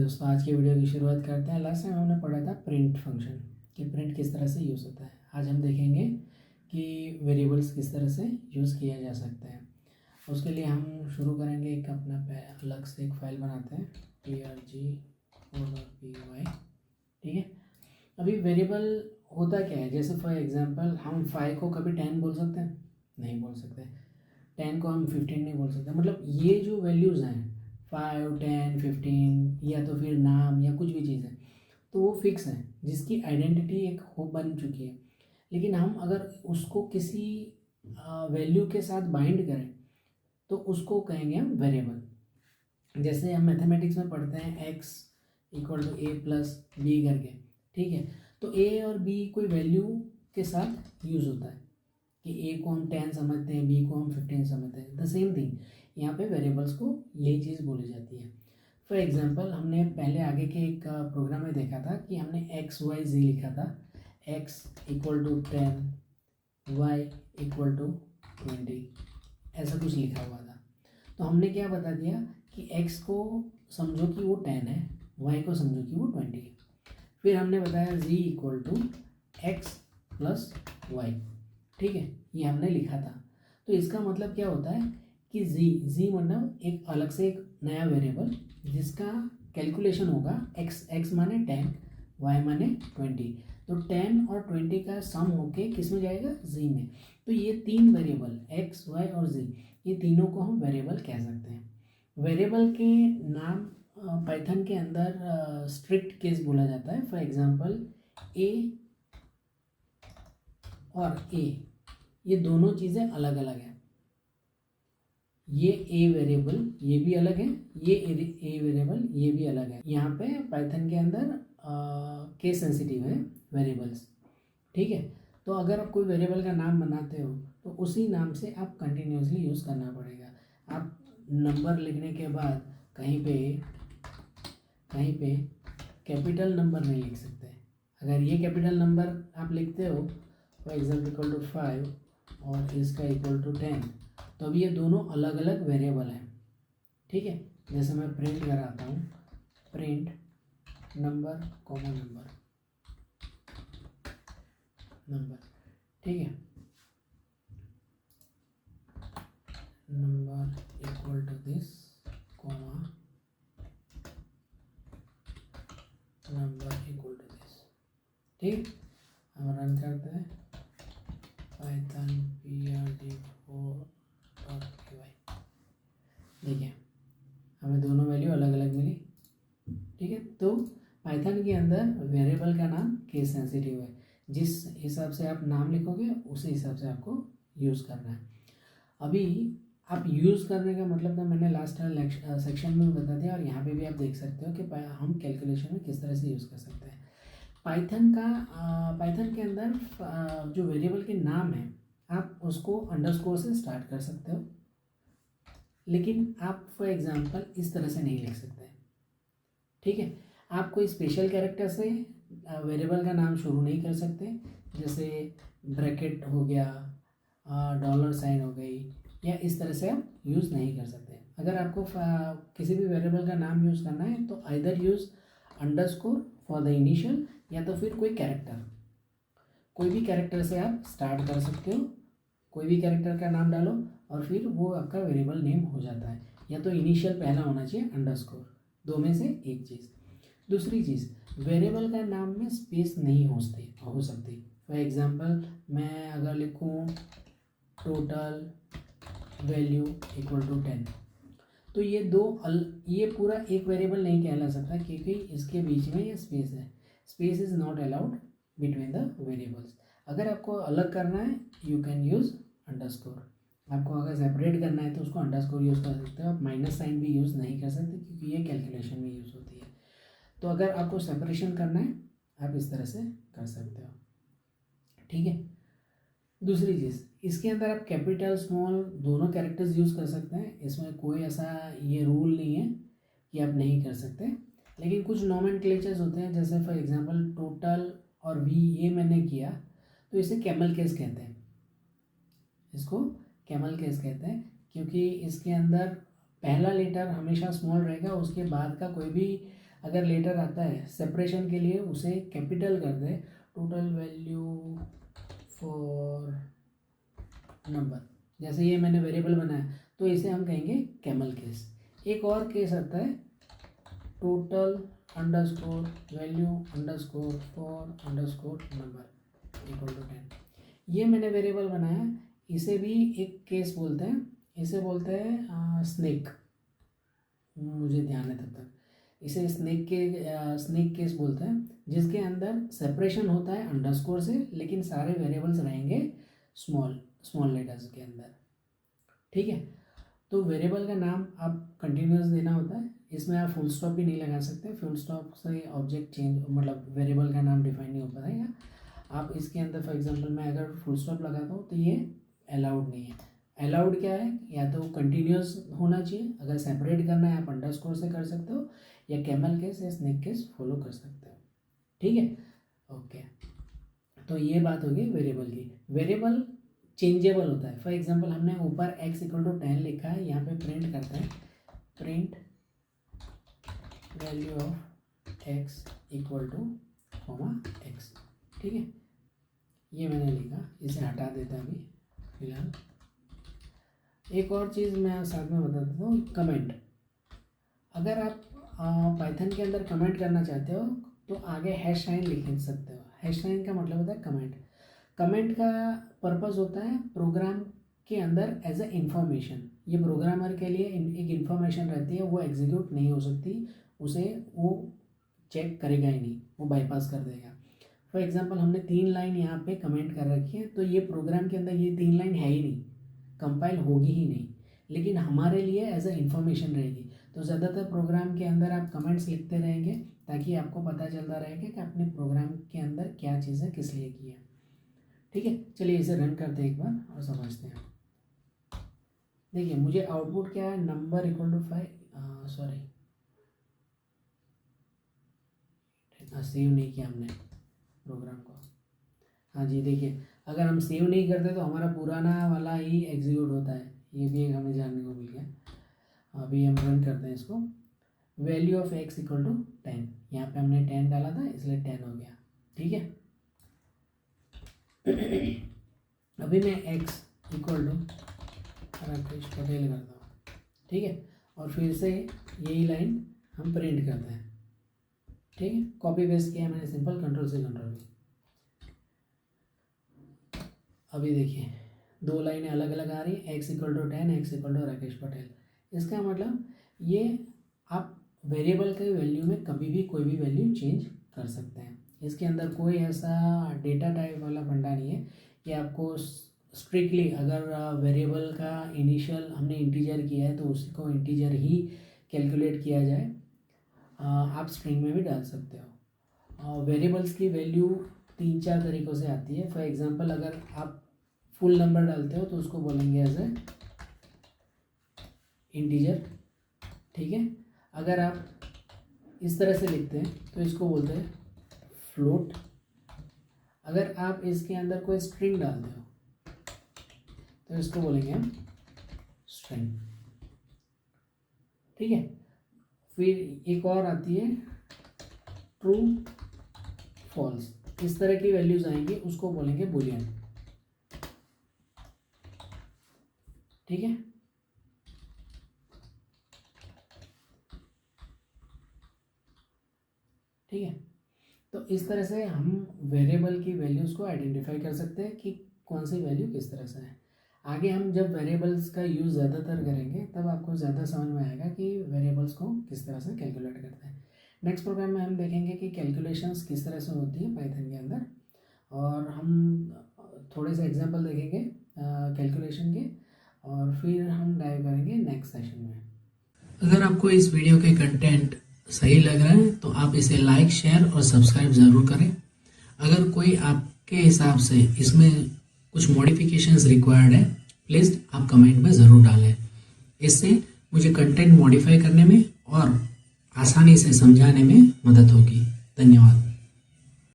दोस्तों, आज की वीडियो की शुरुआत करते हैं। लास्ट टाइम हमने पढ़ा था प्रिंट फंक्शन कि प्रिंट किस तरह से यूज़ होता है। आज हम देखेंगे कि वेरिएबल्स किस तरह से यूज़ किया जा सकता है। उसके लिए हम शुरू करेंगे एक अपना अलग से एक फाइल बनाते हैं prg_py। ठीक है। अभी वेरिएबल होता क्या है, जैसे फॉर एग्जांपल हम 5 को कभी 10 बोल सकते हैं? नहीं बोल सकते। 10 को हम 15 नहीं बोल सकते। मतलब ये जो वैल्यूज़ हैं 5, 10, 15 या तो फिर नाम या कुछ भी चीज़ है तो वो फिक्स है, जिसकी आइडेंटिटी एक हो बन चुकी है। लेकिन हम अगर उसको किसी वैल्यू के साथ बाइंड करें तो उसको कहेंगे हम वेरिएबल। जैसे हम मैथमेटिक्स में पढ़ते हैं X equal to A plus B करके। ठीक है। तो ए और बी कोई वैल्यू के साथ यूज़ होता है कि ए को हम 10 समझते हैं, बी को हम 15 समझते हैं। द सेम थिंग यहाँ पे वेरिएबल्स को यही चीज़ बोली जाती है। फॉर एग्जांपल हमने पहले आगे के एक प्रोग्राम में देखा था कि हमने एक्स वाई जी लिखा था। X equal to 10, Y equal to 20, ऐसा कुछ लिखा हुआ था। तो हमने क्या बता दिया कि एक्स को समझो कि वो 10 है, वाई को समझो कि वो 20 है। फिर हमने बताया G equal to X plus Y. ठीक है, ये हमने लिखा था। तो इसका मतलब क्या होता है कि जी मतलब एक अलग से एक नया वेरिएबल जिसका कैलकुलेशन होगा एक्स माने 10, वाई माने 20। तो 10 और 20 का सम होके किस में जाएगा? जी में। तो ये तीन वेरिएबल एक्स वाई और जी, ये तीनों को हम वेरिएबल कह सकते हैं। वेरिएबल के नाम पाइथन के अंदर स्ट्रिक्ट केस बोला जाता है। फॉर एग्जांपल ए और ए, ये दोनों चीज़ें अलग अलग हैं। ये ए वेरिएबल ये भी अलग है, ये ए वेरिएबल ये भी अलग है। यहाँ पे पाइथन के अंदर केस सेंसिटिव है वेरिएबल्स। ठीक है। तो अगर आप कोई वेरिएबल का नाम बनाते हो तो उसी नाम से आप कंटिन्यूसली यूज़ करना पड़ेगा। आप नंबर लिखने के बाद कहीं पे कैपिटल नंबर नहीं लिख सकते। अगर ये कैपिटल नंबर आप लिखते हो फॉर एग्जाम्पल इक्वल टू 5 और इसका इक्वल टू 10, तो अब ये दोनों अलग अलग वेरिएबल हैं। ठीक है। जैसे मैं प्रिंट कराता हूँ, प्रिंट नंबर कॉमा नंबर। ठीक है। Number equal to this comma number equal to this. ठीक, हम रन करते हैं पाइथन prg4.py। देखिए हमें दोनों वैल्यू अलग अलग मिली। ठीक है। तो पाइथन के अंदर वेरिएबल का नाम केस सेंसिटिव है। जिस हिसाब से आप नाम लिखोगे उसी हिसाब से आपको यूज़ करना है। अभी आप यूज़ करने का मतलब तो मैंने लास्ट सेक्शन में बता दिया, और यहाँ पे भी आप देख सकते हो कि हम कैलकुलेशन में किस तरह से यूज़ कर सकते हैं। पाइथन के अंदर जो वेरिएबल के नाम है आप उसको अंडरस्कोर से स्टार्ट कर सकते हो, लेकिन आप फॉर एग्जांपल इस तरह से नहीं लिख सकते। ठीक है। आप कोई स्पेशल कैरेक्टर से वेरिएबल का नाम शुरू नहीं कर सकते, जैसे ब्रैकेट हो गया, डॉलर साइन हो गई, या इस तरह से आप यूज़ नहीं कर सकते। अगर आपको किसी भी वेरिएबल का नाम यूज़ करना है तो either use underscore for the initial, या तो फिर कोई कैरेक्टर से आप स्टार्ट कर सकते हो। कोई भी कैरेक्टर का नाम डालो और फिर वो आपका वेरिएबल नेम हो जाता है। या तो इनिशियल पहला होना चाहिए अंडरस्कोर, दो में से एक चीज़। दूसरी चीज़, वेरिएबल का नाम में स्पेस नहीं हो सकती। फॉर एग्जांपल मैं अगर लिखूँ टोटल वैल्यू इक्वल टू 10, तो ये पूरा एक वेरिएबल नहीं कहला सकता, क्योंकि इसके बीच में ये स्पेस है। Space is not allowed between the variables. अगर आपको अलग करना है यू कैन यूज़ अंडरस्कोर। आपको अगर सेपरेट करना है तो उसको अंडरस्कोर यूज़ कर सकते हो। आप माइनस साइन भी यूज़ नहीं कर सकते क्योंकि ये कैलकुलेशन में यूज़ होती है। तो अगर आपको सेपरेशन करना है आप इस तरह से कर सकते हो। ठीक है। दूसरी चीज़, इसके अंदर आप कैपिटल स्मॉल दोनों कैरेक्टर्स यूज़ कर सकते हैं। इसमें कोई ऐसा ये रूल नहीं है कि आप नहीं कर सकते, लेकिन कुछ नॉमेनक्लेचर्स होते हैं। जैसे फॉर एग्जांपल टोटल और वी, ये मैंने किया तो इसे कैमल केस कहते हैं। इसको कैमल केस कहते हैं क्योंकि इसके अंदर पहला लेटर हमेशा स्मॉल रहेगा, उसके बाद का कोई भी अगर लेटर आता है सेपरेशन के लिए उसे कैपिटल कर दे, टोटल वैल्यू फॉर नंबर, जैसे ये मैंने वेरिएबल बनाया तो इसे हम कहेंगे कैमल केस। एक और केस आता है total underscore value underscore for underscore number equal to 10। ये मैंने वेरिएबल बनाया, इसे भी एक केस बोलते हैं, इसे बोलते हैं स्नेक, मुझे ध्यान है तब तक, इसे स्नेक केस बोलते हैं, जिसके अंदर सेपरेशन होता है अंडरस्कोर से, लेकिन सारे वेरिएबल्स रहेंगे स्मॉल लेटर्स के अंदर। ठीक है, तो वेरिएबल का नाम आप कंटिन्यूस देना होता है, इसमें आप फुल स्टॉप भी नहीं लगा सकते, फुल स्टॉप से ऑब्जेक्ट चेंज मतलब वेरिएबल का नाम डिफाइन नहीं हो पाएगा। आप इसके अंदर फॉर एग्जांपल मैं अगर फुल स्टॉप लगाता हूँ तो ये अलाउड नहीं है। अलाउड क्या है, या तो कंटिन्यूस होना चाहिए, अगर सेपरेट करना है आप अंडरस्कोर से कर सकते हो, या कैमल केस या स्नेक केस फॉलो कर सकते हो। ठीक है, ओके, तो ये बात होगी वेरिएबल की। वेरिएबल चेंजेबल होता है, फॉर एग्जांपल हमने ऊपर x इक्वल टू 10 लिखा है, यहाँ पे प्रिंट करते हैं, print value of x equal to x। ठीक है, ये मैंने लिखा, इसे हटा देता अभी फिलहाल। एक और चीज़ मैं साथ में बता देता हूँ, कमेंट। अगर आप पाइथन के अंदर कमेंट करना चाहते हो तो आगे हैश साइन लिख सकते हो। हैश साइन का मतलब होता है कमेंट। कमेंट का पर्पस होता है प्रोग्राम के अंदर एज ए इंफॉर्मेशन, ये प्रोग्रामर के लिए एक इंफॉर्मेशन रहती है, वो एग्जीक्यूट नहीं हो सकती, उसे वो चेक करेगा ही नहीं, वो बाईपास कर देगा। फॉर एग्जांपल हमने 3 लाइन यहाँ पे कमेंट कर रखी है, तो ये प्रोग्राम के अंदर ये 3 लाइन है ही नहीं, कंपाइल होगी ही नहीं, लेकिन हमारे लिए एज ए इंफॉर्मेशन रहेगी। तो ज़्यादातर प्रोग्राम के अंदर आप कमेंट्स लिखते रहेंगे ताकि आपको पता चलता रहेगा कि आपने प्रोग्राम के अंदर क्या चीज़ें किस लिए की है। ठीक है, चलिए इसे रन करते हैं एक बार और समझते हैं। देखिए मुझे आउटपुट क्या है, number equal to 5, sorry save नहीं किया हमने प्रोग्राम को। हाँ जी, देखिए अगर हम सेव नहीं करते तो हमारा पुराना वाला ही एग्जीक्यूट होता है, ये भी एक हमें जानने को मिल गया। अभी हम रन करते हैं इसको। Value of x equal to 10, यहाँ पे हमने 10 डाला था इसलिए 10 हो गया। ठीक है, अभी मैं x equal to Rakesh Patel करता हूँ। ठीक है, और फिर से यही लाइन हम प्रिंट करते हैं। ठीक है, कॉपी पेस्ट किया मैंने सिंपल, कंट्रोल से कंट्रोल भी। अभी देखिए 2 लाइनें अलग अलग आ रही है, x equal to 10, x equal to Rakesh Patel. इसका मतलब ये आप वेरिएबल के वैल्यू में कभी भी कोई भी वैल्यू चेंज कर सकते हैं। इसके अंदर कोई ऐसा डेटा टाइप वाला फंडा नहीं है कि आपको स्ट्रिक्टली अगर वेरिएबल का इनिशियल हमने इंटीजर किया है तो उसी को इंटीजर ही कैलकुलेट किया जाए। आप स्ट्रिंग में भी डाल सकते हो। वेरिएबल्स की वैल्यू 3-4 तरीक़ों से आती है। फॉर एग्जांपल अगर आप फुल नंबर डालते हो तो उसको बोलेंगे एज ए इंटीजर। ठीक है, अगर आप इस तरह से लिखते हैं तो इसको बोलते हैं फ्लोट। अगर आप इसके अंदर कोई स्ट्रिंग डालते हो तो इसको बोलेंगे हम स्ट्रिंग। ठीक है, फिर एक और आती है ट्रू फॉल्स, इस तरह की वैल्यूज आएंगी, उसको बोलेंगे बुलियन। ठीक है, ठीक है, तो इस तरह से हम वेरिएबल की वैल्यूज़ को आइडेंटिफाई कर सकते हैं कि कौन सी वैल्यू किस तरह से है। आगे हम जब वेरिएबल्स का यूज़ ज़्यादातर करेंगे तब आपको ज़्यादा समझ में आएगा कि वेरिएबल्स को किस तरह से कैलकुलेट करते हैं। नेक्स्ट प्रोग्राम में हम देखेंगे कि कैलकुलेशंस किस तरह से होती है पाइथन के अंदर, और हम थोड़े से एग्जांपल देखेंगे कैलकुलेशन के, और फिर हम डाइव करेंगे नेक्स्ट सेशन में। अगर आपको इस वीडियो के कंटेंट सही लग रहा है तो आप इसे लाइक, शेयर और सब्सक्राइब ज़रूर करें। अगर कोई आपके हिसाब से इसमें कुछ मॉडिफिकेशंस रिक्वायर्ड है, प्लीज़ आप कमेंट में ज़रूर डालें। इससे मुझे कंटेंट मॉडिफाई करने में और आसानी से समझाने में मदद होगी। धन्यवाद।